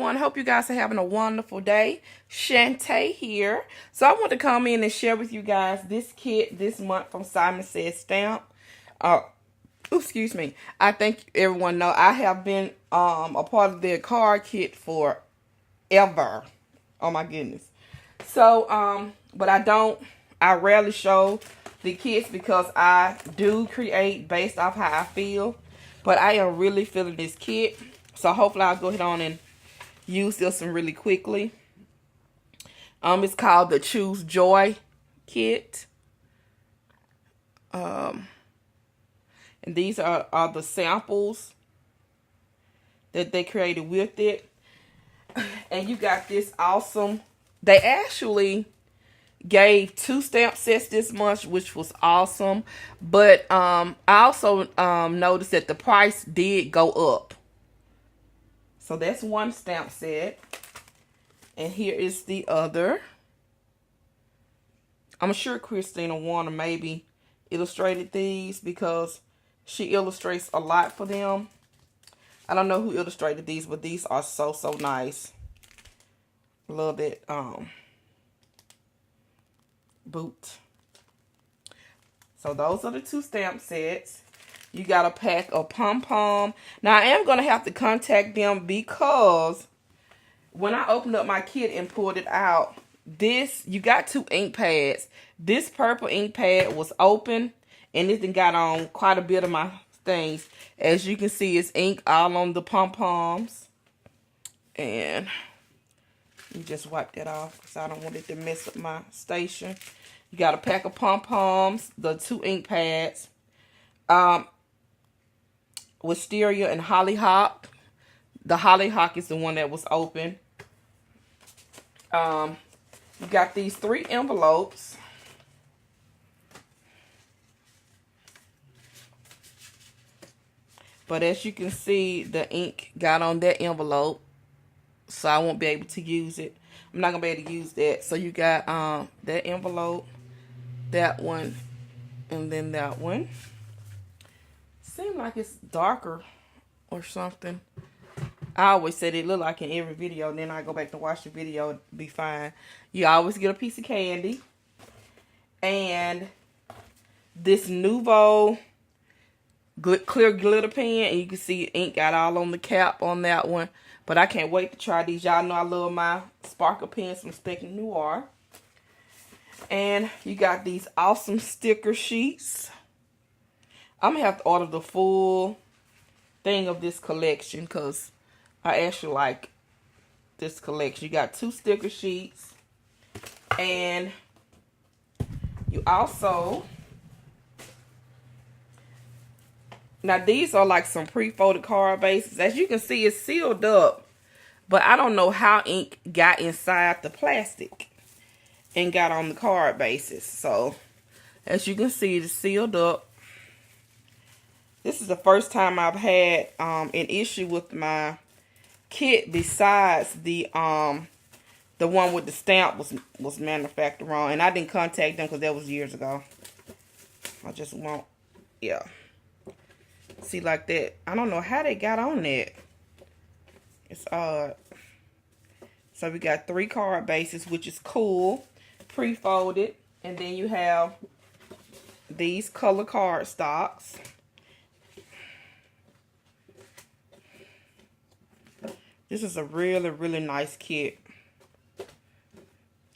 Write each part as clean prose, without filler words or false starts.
everyone. Hope you guys are having a wonderful day. Shanta here. So I want to come in and share with you guys this kit this month from Simon Says Stamp. Excuse me. I think everyone know I have been a part of their card kit forever. Oh my goodness. So but I rarely show the kits because I do create based off how I feel. But I am really feeling this kit. So hopefully I'll go ahead on and use this one really quickly. It's called the Choose Joy kit. And these are the samples that they created with it. And you got this awesome. They actually gave 2 stamp sets this month, which was awesome. But I also noticed that the price did go up. So that's one stamp set. And here is the other. I'm sure Christina Warner maybe illustrated these because she illustrates a lot for them. I don't know who illustrated these, but these are so nice. Love that boot. So those are the 2 stamp sets. You got a pack of pom-pom. Now I am going to have to contact them because when I opened up my kit and pulled it out, you got 2 ink pads. This purple ink pad was open and it got on quite a bit of my things. As you can see, it's ink all on the pom-poms. And you just wipe that off because I don't want it to mess up my station. You got a pack of pom-poms, the 2 ink pads, wisteria and hollyhock. The hollyhock is the one that was open. You got these 3 envelopes. But as you can see, the ink got on that envelope. So I won't be able to use it. I'm not going to be able to use that. So you got that envelope, that one, and then that one. Seems like it's darker or something. I always said it looked like in every video. And then I go back to watch the video. It'll be fine. You always get a piece of candy. And this Nuvo clear glitter pen. And you can see ink got all on the cap on that one. But I can't wait to try these. Y'all know I love my sparkle pens from Speck Noir. And you got these awesome sticker sheets. I'm going to have to order the full thing of this collection because I actually like this collection. You got 2 sticker sheets. And you also... Now, these are like some pre-folded card bases. As you can see, it's sealed up. But I don't know how ink got inside the plastic and got on the card bases. So, as you can see, it's sealed up. This is the first time I've had an issue with my kit besides the one with the stamp was manufactured wrong. And I didn't contact them because that was years ago. I just won't. Yeah. See, like that. I don't know how they got on that. It's odd. So we got 3 card bases, which is cool. Pre-folded. And then you have these color card stocks. This is a really nice kit.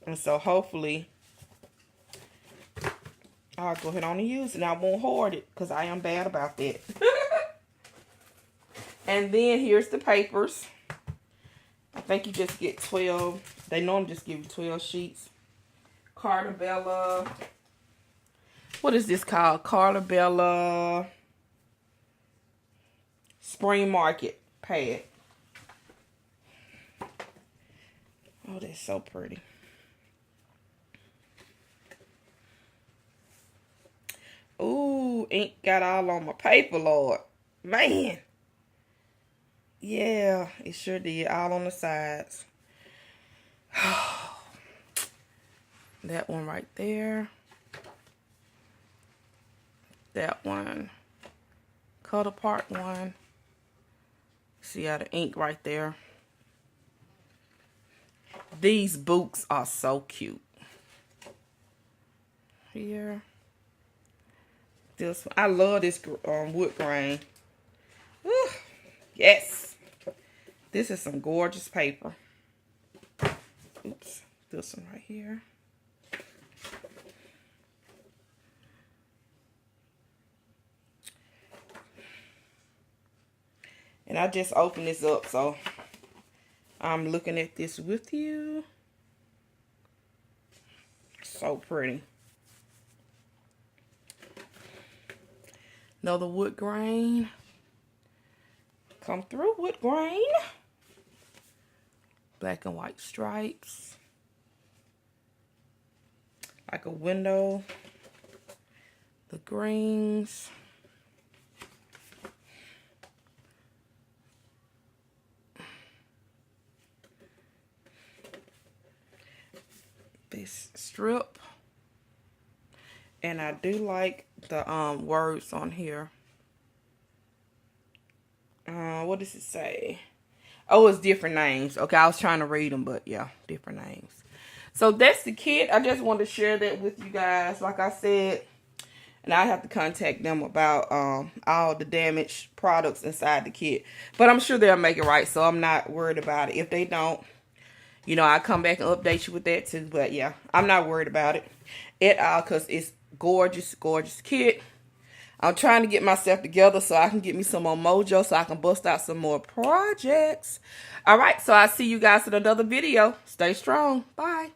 And so hopefully I'll go ahead on and use it. And I won't hoard it because I am bad about that. And then here's the papers. I think you just get 12. They normally just give you 12 sheets. Cartabella. What is this called? Cartabella Spring Market pad. Oh, that's so pretty. Ooh, ink got all on my paper, Lord. Man. Yeah, it sure did. All on the sides. That one right there. That one. Cut apart one. See how the ink right there. These boots are so cute. Here. This one. I love this wood grain. Woo. Yes. This is some gorgeous paper. Oops. This one right here. And I just opened this up, so I'm looking at this with you. So pretty. Another wood grain. Come through wood grain. Black and white stripes. Like a window. The greens. This strip, and I do like the words on here. What does it say? Oh, it's different names. Okay, I was trying to read them, but yeah, different names. So that's the kit. I just wanted to share that with you guys. Like I said, and I have to contact them about all the damaged products inside the kit, but I'm sure they'll make it right, so I'm not worried about it. If they don't, you know, I'll come back and update you with that too. But yeah, I'm not worried about it at all because it's gorgeous, gorgeous kit. I'm trying to get myself together so I can get me some more mojo so I can bust out some more projects. All right, so I'll see you guys in another video. Stay strong. Bye.